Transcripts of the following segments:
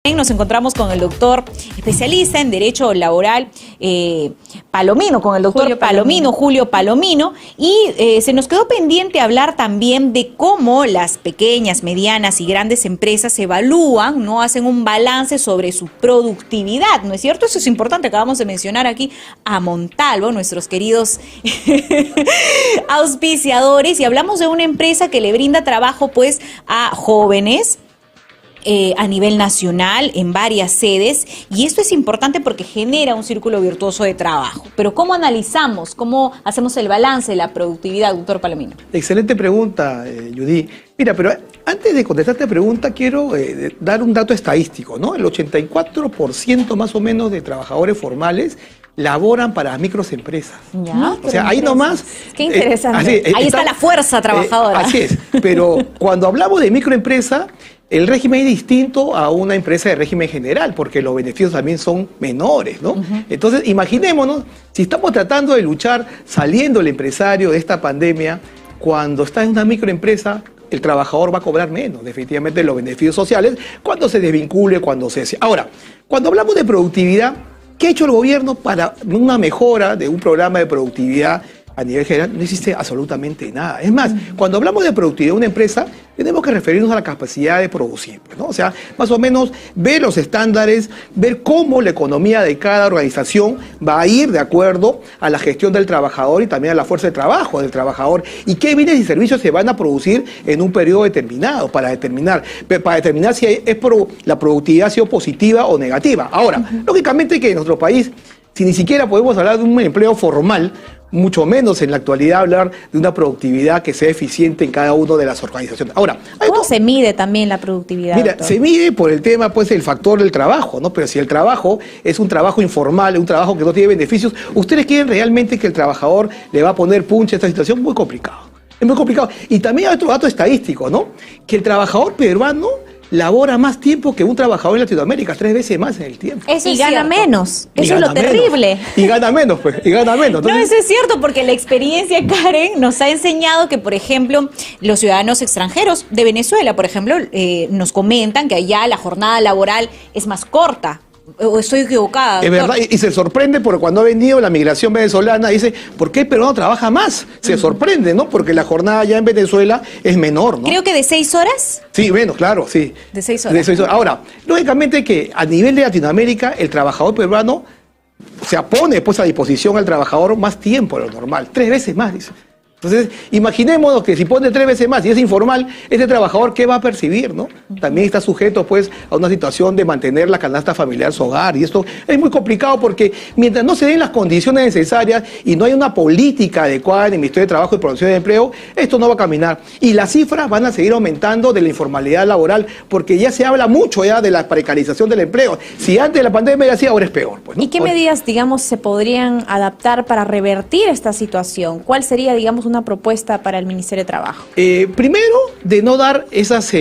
Nos encontramos con el doctor especialista en Derecho Laboral, Palomino, con el doctor Julio Palomino, y se nos quedó pendiente hablar también de cómo las pequeñas, medianas y grandes empresas evalúan, ¿no? Hacen un balance sobre su productividad, ¿no es cierto? Eso es importante. Acabamos de mencionar aquí a Montalvo, nuestros queridos auspiciadores, y hablamos de una empresa que le brinda trabajo pues a jóvenes, a nivel nacional, en varias sedes, y esto es importante porque genera un círculo virtuoso de trabajo. Pero ¿cómo analizamos, cómo hacemos el balance de la productividad, doctor Palomino? Excelente pregunta, Judy. Mira, pero antes de contestar esta pregunta quiero dar un dato estadístico, ¿no? El 84% más o menos de trabajadores formales laboran para microempresas. Ya, o sea, ahí nomás... Qué interesante. Ahí está la fuerza trabajadora. Así es, pero cuando hablamos de microempresa, el régimen es distinto a una empresa de régimen general, porque los beneficios también son menores, ¿no? Entonces, imaginémonos, si estamos tratando de luchar saliendo el empresario de esta pandemia, cuando está en una microempresa, el trabajador va a cobrar menos, definitivamente, los beneficios sociales, cuando se desvincule, cuando se... Ahora, cuando hablamos de productividad, ¿qué ha hecho el gobierno para una mejora de un programa de productividad a nivel general? No existe absolutamente nada. Es más, cuando hablamos de productividad de una empresa, tenemos que referirnos a la capacidad de producir, ¿no? O sea, más o menos ver los estándares, ver cómo la economía de cada organización va a ir de acuerdo a la gestión del trabajador y también a la fuerza de trabajo del trabajador, y qué bienes y servicios se van a producir en un periodo determinado para determinar si la productividad ha sido positiva o negativa. Ahora, lógicamente que en nuestro país, si ni siquiera podemos hablar de un empleo formal, mucho menos en la actualidad hablar de una productividad que sea eficiente en cada una de las organizaciones. Ahora, ¿cómo se mide también la productividad? Mira, doctor? Se mide por el tema, pues, el factor del trabajo, ¿no? Pero si el trabajo es un trabajo informal, un trabajo que no tiene beneficios, ¿ustedes quieren realmente que el trabajador le va a poner punche a esta situación? Muy complicado. Es muy complicado. Y también hay otro dato estadístico, ¿no? Que el trabajador peruano labora más tiempo que un trabajador en Latinoamérica, 3 veces más en el tiempo. Eso y gana menos. Eso es lo terrible. Y gana menos, pues, y gana menos. Entonces, no, eso es cierto, porque la experiencia, Karen, nos ha enseñado que, por ejemplo, los ciudadanos extranjeros de Venezuela, por ejemplo, nos comentan que allá la jornada laboral es más corta. ¿O estoy equivocada? Es verdad, y se sorprende porque cuando ha venido la migración venezolana, dice, ¿por qué el peruano trabaja más? Se sorprende, ¿no? Porque la jornada allá en Venezuela es menor, ¿no? Creo que de 6 horas. Sí, bueno, claro, sí. De 6 horas. De 6 horas. Ahora, lógicamente que a nivel de Latinoamérica, el trabajador peruano se pone pues a disposición al trabajador más tiempo de lo normal, 3 veces más, dice. Entonces, imaginémonos que si pone 3 veces más y es informal, ese trabajador, ¿qué va a percibir, no? También está sujeto, pues, a una situación de mantener la canasta familiar, su hogar, y esto es muy complicado porque mientras no se den las condiciones necesarias y no hay una política adecuada en el Ministerio de Trabajo y Producción de Empleo, esto no va a caminar. Y las cifras van a seguir aumentando de la informalidad laboral, porque ya se habla mucho ya de la precarización del empleo. Si antes de la pandemia era así, ahora es peor, pues, ¿no? ¿Y qué medidas, digamos, se podrían adaptar para revertir esta situación? ¿Cuál sería, digamos, una propuesta para el Ministerio de Trabajo? Primero, de no dar esas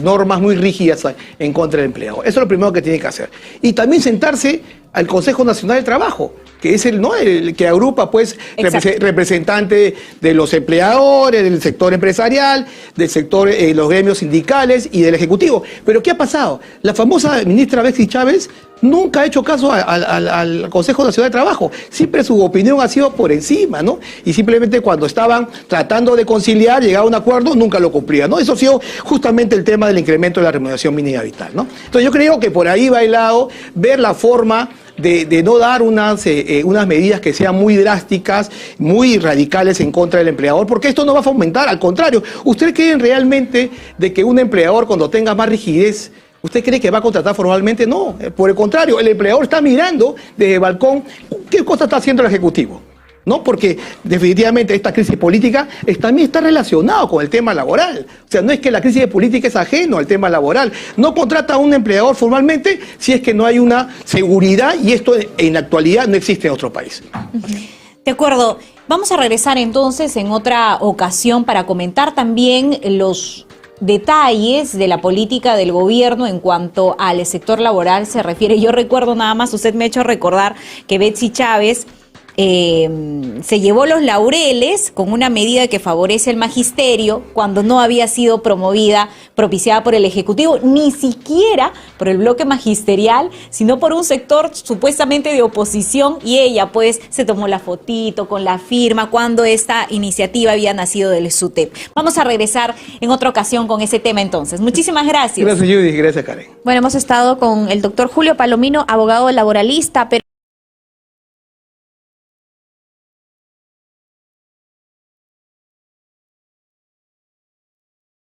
normas muy rígidas en contra del empleado. Eso es lo primero que tiene que hacer. Y también sentarse al Consejo Nacional del Trabajo, que es el que agrupa, pues, representantes de los empleadores, del sector empresarial, del sector, los gremios sindicales y del Ejecutivo. Pero ¿qué ha pasado? La famosa ministra Betsy Chávez nunca ha hecho caso al Consejo Nacional de Trabajo. Siempre su opinión ha sido por encima, ¿no? Y simplemente cuando estaban tratando de conciliar, llegar a un acuerdo, nunca lo cumplía, ¿no? Eso ha sido justamente el tema del incremento de la remuneración mínima vital, ¿no? Entonces yo creo que por ahí va el lado, ver la forma de no dar unas medidas que sean muy drásticas, muy radicales en contra del empleador, porque esto no va a fomentar, al contrario. ¿Ustedes creen realmente de que un empleador, cuando tenga más rigidez, ¿usted cree que va a contratar formalmente? No, por el contrario, el empleador está mirando desde el balcón qué cosa está haciendo el Ejecutivo, ¿no? Porque definitivamente esta crisis política también está relacionada con el tema laboral. O sea, no es que la crisis política es ajeno al tema laboral. No contrata a un empleador formalmente si es que no hay una seguridad, y esto en la actualidad no existe en otro país. De acuerdo. Vamos a regresar entonces en otra ocasión para comentar también los detalles de la política del gobierno en cuanto al sector laboral se refiere. Yo recuerdo nada más, usted me ha hecho recordar que Betsy Chávez se llevó los laureles con una medida que favorece el magisterio cuando no había sido propiciada por el Ejecutivo, ni siquiera por el bloque magisterial, sino por un sector supuestamente de oposición, y ella pues se tomó la fotito con la firma cuando esta iniciativa había nacido del SUTEP. Vamos a regresar en otra ocasión con ese tema entonces. Muchísimas gracias. Gracias, Judith. Gracias, Karen. Bueno, hemos estado con el doctor Julio Palomino, abogado laboralista, pero